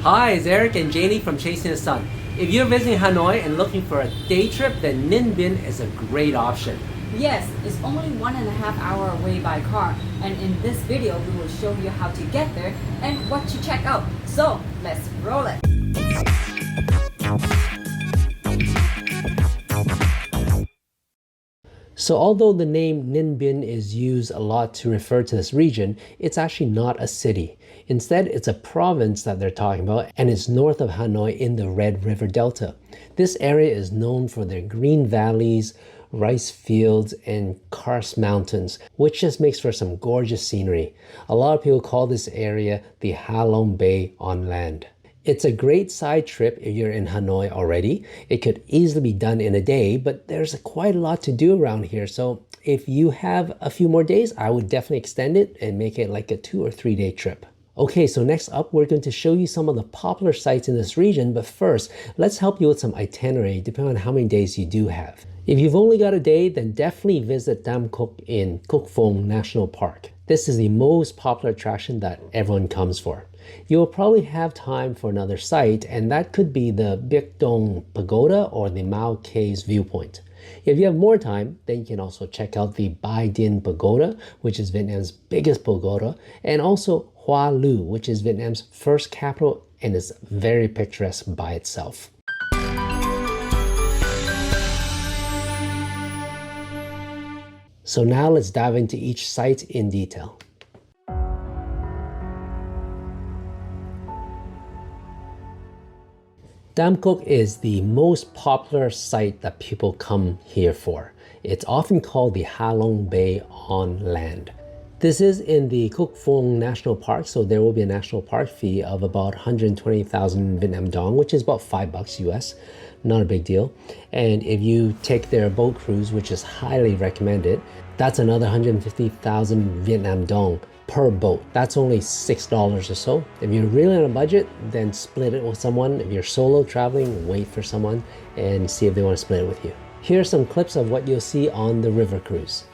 Hi, it's Eric and Janie from Chasing the Sun. If you're visiting Hanoi and looking for a day trip, then Ninh Binh is a great option. Yes, it's only 1.5 hours away by car, and in this video we will show you how to get there and what to check out. So let's roll it! So although the name Ninh Binh is used a lot to refer to this region, it's actually not a city. Instead, it's a province that they're talking about, and it's north of Hanoi in the Red River Delta. This area is known for their green valleys, rice fields, and karst mountains, which just makes for some gorgeous scenery. A lot of people call this area the Ha Long Bay on land. It's a great side trip if you're in Hanoi already. It could easily be done in a day, but there's quite a lot to do around here. So if you have a few more days, I would definitely extend it and make it like a 2 or 3 day trip. Okay, so next up, we're going to show you some of the popular sites in this region, but first, let's help you with some itinerary depending on how many days you do have. If you've only got a day, then definitely visit Tam Coc in Cuc Phuong National Park. This is the most popular attraction that everyone comes for. You'll probably have time for another site, and that could be the Bich Pagoda or the Mua Cave Viewpoint. If you have more time, then you can also check out the Dinh Pagoda, which is Vietnam's biggest pagoda, and also Hoa Lu, which is Vietnam's first capital and is very picturesque by itself. So now let's dive into each site in detail. Tam Coc is the most popular site that people come here for. It's often called the Ha Long Bay on land. This is in the Cuc Phuong National Park, so there will be a national park fee of about 120,000 Vietnam Dong, which is about $5 US. Not a big deal. And if you take their boat cruise, which is highly recommended, that's another 150,000 Vietnam Dong per boat. That's only $6 or so. If you're really on a budget, then split it with someone. If you're solo traveling, wait for someone and see if they want to split it with you. Here are some clips of what you'll see on the river cruise.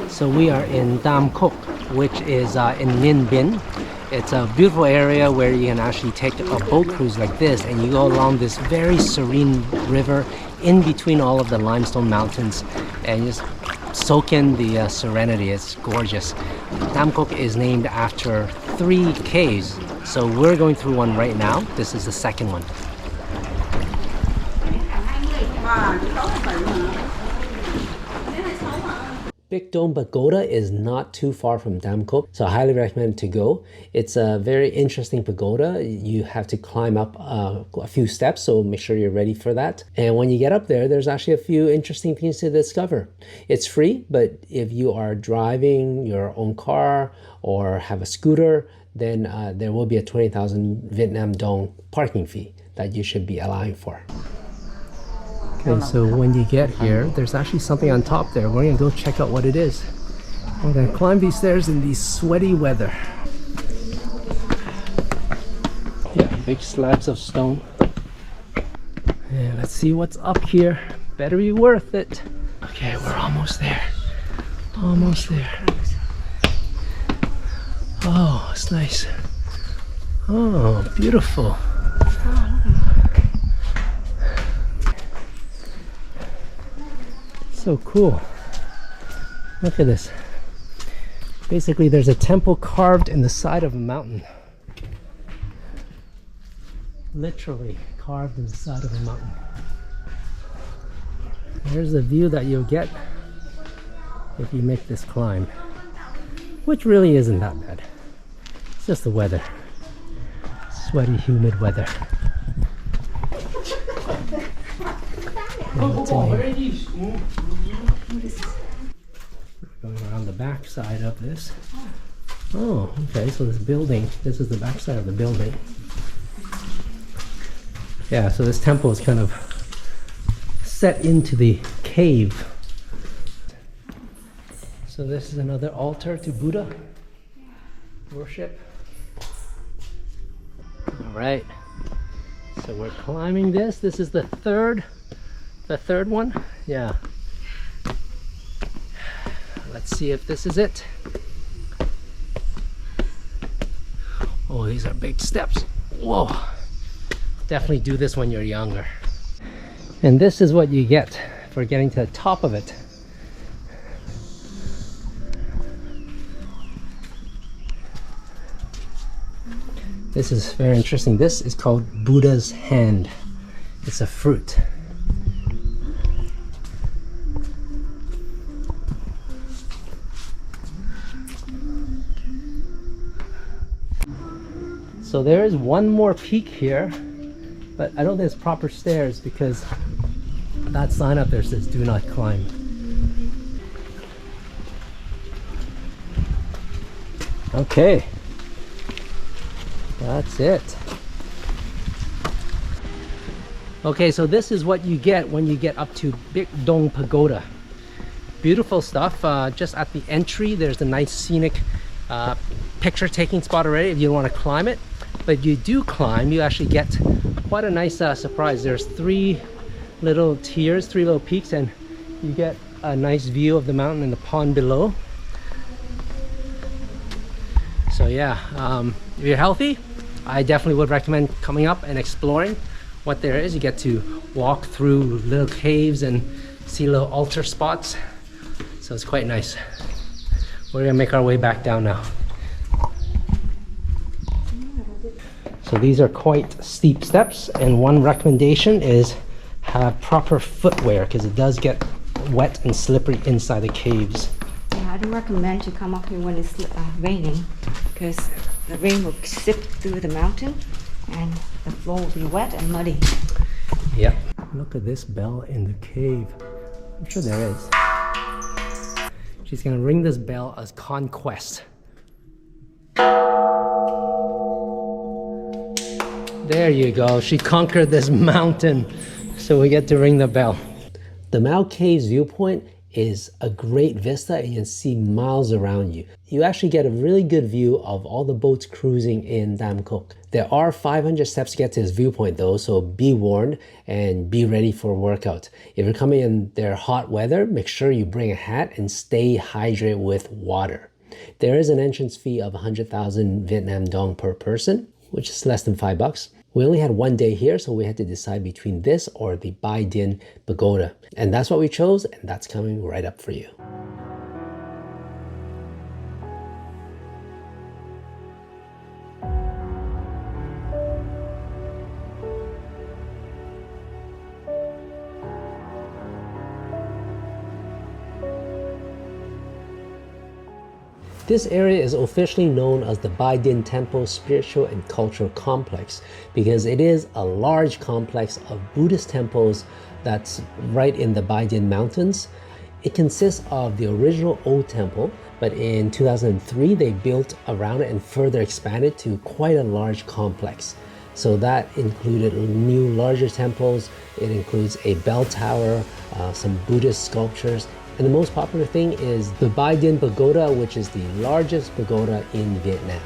So we are in Tam Coc, which is in Ninh Binh. It's a beautiful area where you can actually take a boat cruise like this, and you go along this very serene river in between all of the limestone mountains and just soak in the serenity. It's gorgeous. Tam Coc is named after 3 caves, so we're going through one right now. This is the second one. Big Dome Pagoda is not too far from Tam Coc, so I highly recommend to go. It's a very interesting pagoda. You have to climb up a few steps, so make sure you're ready for that. And when you get up there, there's actually a few interesting things to discover. It's free, but if you are driving your own car or have a scooter, then there will be a 20,000 Vietnam Dong parking fee that you should be allowing for. Okay, so when you get here, there's actually something on top there. We're gonna go check out what it is. We're gonna climb these stairs in the sweaty weather. Yeah, big slabs of stone. And let's see what's up here. Better be worth it. Okay, we're almost there. Almost there. Oh, it's nice. Oh, beautiful. So cool. Look at this. Basically, there's a temple carved in the side of a mountain. Literally carved in the side of a mountain. There's the view that you'll get if you make this climb, which really isn't that bad. It's just the weather. Sweaty, humid weather. Going around the back side of this. Oh, okay, so this building, this is the back side of the building. Yeah, so this temple is kind of set into the cave. So this is another altar to Buddha. Worship. All right, so we're climbing this. This is the third one. Yeah. Let's see if this is it. Oh, these are big steps. Whoa. Definitely do this when you're younger. And this is what you get for getting to the top of it. This is very interesting. This is called Buddha's hand. It's a fruit. So there is one more peak here, but I don't think it's proper stairs because that sign up there says do not climb. Okay, that's it. Okay, so this is what you get when you get up to Big Dong Pagoda. Beautiful stuff. Just at the entry, there's a nice scenic picture taking spot already if you don't want to climb it. But if you do climb, you actually get quite a nice surprise. There's three little tiers, three little peaks, and you get a nice view of the mountain and the pond below. So yeah, if you're healthy, I definitely would recommend coming up and exploring what there is. You get to walk through little caves and see little altar spots. So it's quite nice. We're gonna make our way back down now. So these are quite steep steps, and one recommendation is have proper footwear because it does get wet and slippery inside the caves. Yeah, I don't recommend to come up here when it's raining because the rain will sip through the mountain and the floor will be wet and muddy. Yep. Look at this bell in the cave. I'm sure there is. She's gonna ring this bell as conquest. There you go. She conquered this mountain. So we get to ring the bell. The Mua Cave's viewpoint is a great vista and you can see miles around you. You actually get a really good view of all the boats cruising in Tam Coc. There are 500 steps to get to this viewpoint though, so be warned and be ready for a workout. If you're coming in their hot weather, make sure you bring a hat and stay hydrated with water. There is an entrance fee of 100,000 Vietnam Dong per person, which is less than $5. We only had one day here, so we had to decide between this or the Bai Dinh Pagoda. And that's what we chose, and that's coming right up for you. This area is officially known as the Bai Dinh Temple Spiritual and Cultural Complex because it is a large complex of Buddhist temples that's right in the Bai Dinh Mountains. It consists of the original old temple, but in 2003 they built around it and further expanded to quite a large complex. So that included new larger temples, it includes a bell tower, some Buddhist sculptures, and the most popular thing is the Bai Dinh Pagoda, which is the largest pagoda in Vietnam.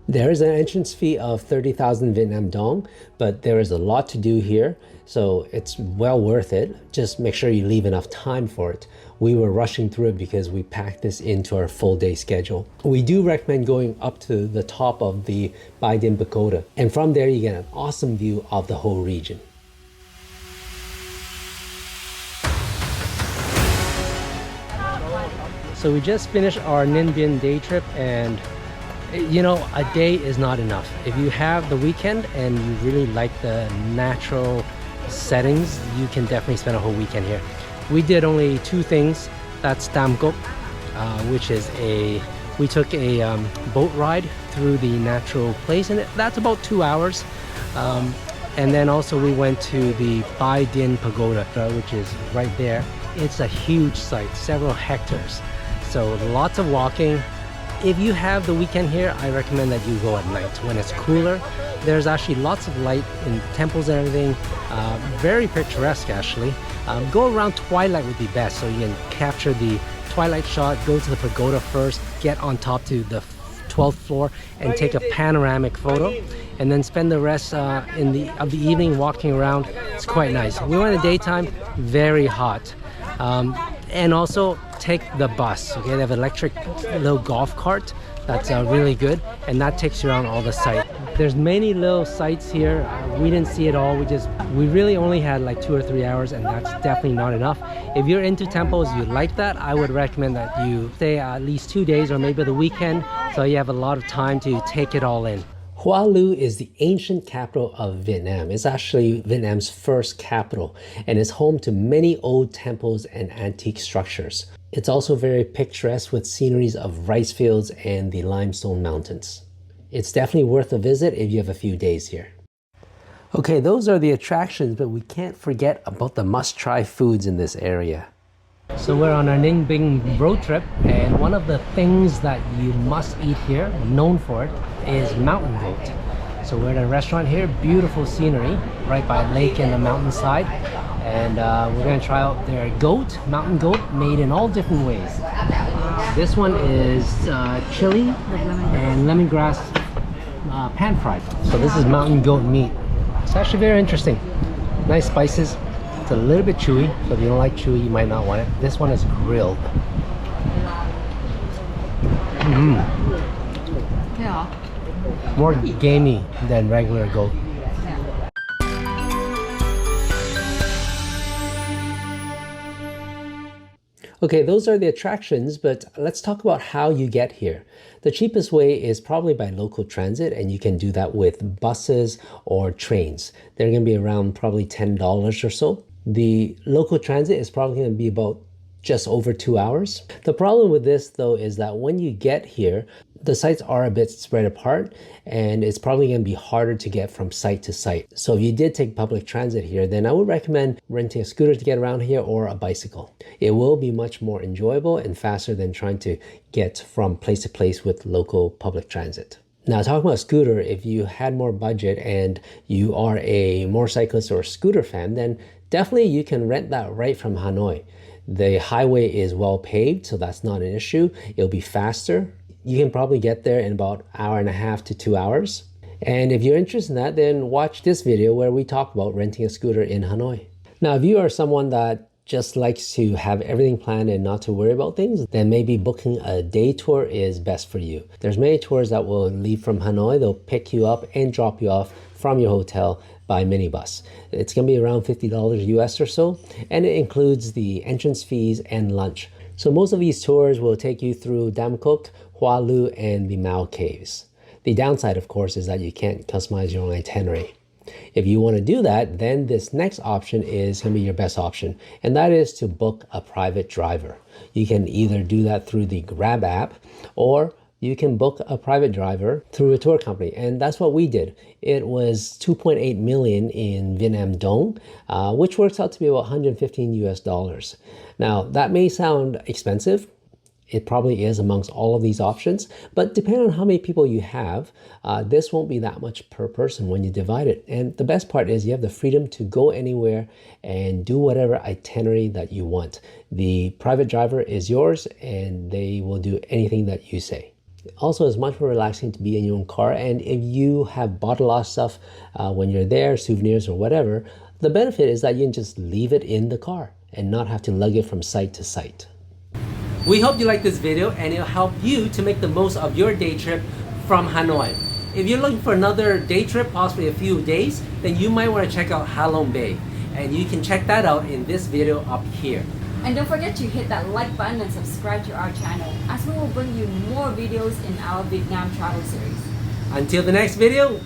There is an entrance fee of 30,000 Vietnam dong, but there is a lot to do here, so it's well worth it. Just make sure you leave enough time for it. We were rushing through it because we packed this into our full day schedule. We do recommend going up to the top of the Bai Dinh Pagoda, and from there you get an awesome view of the whole region. So we just finished our Ninh Binh day trip, and you know, a day is not enough. If you have the weekend and you really like the natural settings, you can definitely spend a whole weekend here. We did only two things. That's Tam Coc, which is we took a boat ride through the natural place, and that's about 2 hours. And then also we went to the Bai Dinh Pagoda, which is right there. It's a huge site, several hectares. So lots of walking. If you have the weekend here, I recommend that you go at night when it's cooler. There's actually lots of light in temples and everything. Very picturesque actually. Go around twilight would be best, so you can capture the twilight shot, go to the pagoda first, get on top to the 12th floor and take a panoramic photo, and then spend the rest of the evening walking around. It's quite nice. We went in the daytime, very hot. And also take the bus. Okay, they have an electric little golf cart that's really good, and that takes you around all the site. There's many little sites here. We didn't see it all. We really only had like 2 or 3 hours, and that's definitely not enough. If you're into temples, you like that, I would recommend that you stay at least 2 days or maybe the weekend, so you have a lot of time to take it all in. Hoa Lu is the ancient capital of Vietnam. It's actually Vietnam's first capital and is home to many old temples and antique structures. It's also very picturesque with sceneries of rice fields and the limestone mountains. It's definitely worth a visit if you have a few days here. Okay, those are the attractions, but we can't forget about the must-try foods in this area. So we're on our Ninh Binh road trip, and one of the things that you must eat here, known for it, is mountain goat. So we're at a restaurant here, beautiful scenery, right by a lake and the mountainside. And we're gonna try out their mountain goat, made in all different ways. This one is chili and lemongrass pan fried. So this is mountain goat meat. It's actually very interesting. Nice spices. It's a little bit chewy, so if you don't like chewy, you might not want it. This one is grilled. Yeah. More gamey than regular goat. Okay, those are the attractions, but let's talk about how you get here. The cheapest way is probably by local transit, and you can do that with buses or trains. They're going to be around probably $10 or so. The local transit is probably going to be about just over 2 hours. The problem with this though is that when you get here, the sites are a bit spread apart, and it's probably going to be harder to get from site to site. So if you did take public transit here, then I would recommend renting a scooter to get around here or a bicycle. It will be much more enjoyable and faster than trying to get from place to place with local public transit. Now, talking about scooter, if you had more budget and you are a motorcyclist or a scooter fan, then definitely you can rent that right from Hanoi. The highway is well paved, so that's not an issue. It'll be faster. You can probably get there in about 1.5 to 2 hours. And if you're interested in that, then watch this video where we talk about renting a scooter in Hanoi. Now, if you are someone that just likes to have everything planned and not to worry about things, then maybe booking a day tour is best for you. There's many tours that will leave from Hanoi. They'll pick you up and drop you off from your hotel by minibus. It's going to be around $50 US or so, and it includes the entrance fees and lunch. So most of these tours will take you through Tam Coc, Hoa Lu, and the Mua Caves. The downside, of course, is that you can't customize your own itinerary. If you want to do that, then this next option is going to be your best option, and that is to book a private driver. You can either do that through the Grab app, or you can book a private driver through a tour company, and that's what we did. It was 2.8 million in Vietnam Dong, which works out to be about 115 US dollars. Now, that may sound expensive. It probably is amongst all of these options, but depending on how many people you have, this won't be that much per person when you divide it. And the best part is you have the freedom to go anywhere and do whatever itinerary that you want. The private driver is yours, and they will do anything that you say. Also, it's much more relaxing to be in your own car, and if you have bought a lot of stuff when you're there, souvenirs or whatever, the benefit is that you can just leave it in the car and not have to lug it from site to site. We hope you like this video and it'll help you to make the most of your day trip from Hanoi. If you're looking for another day trip, possibly a few days, then you might want to check out Ha Long Bay, and you can check that out in this video up here. And don't forget to hit that like button and subscribe to our channel, as we will bring you more videos in our Vietnam travel series. Until the next video,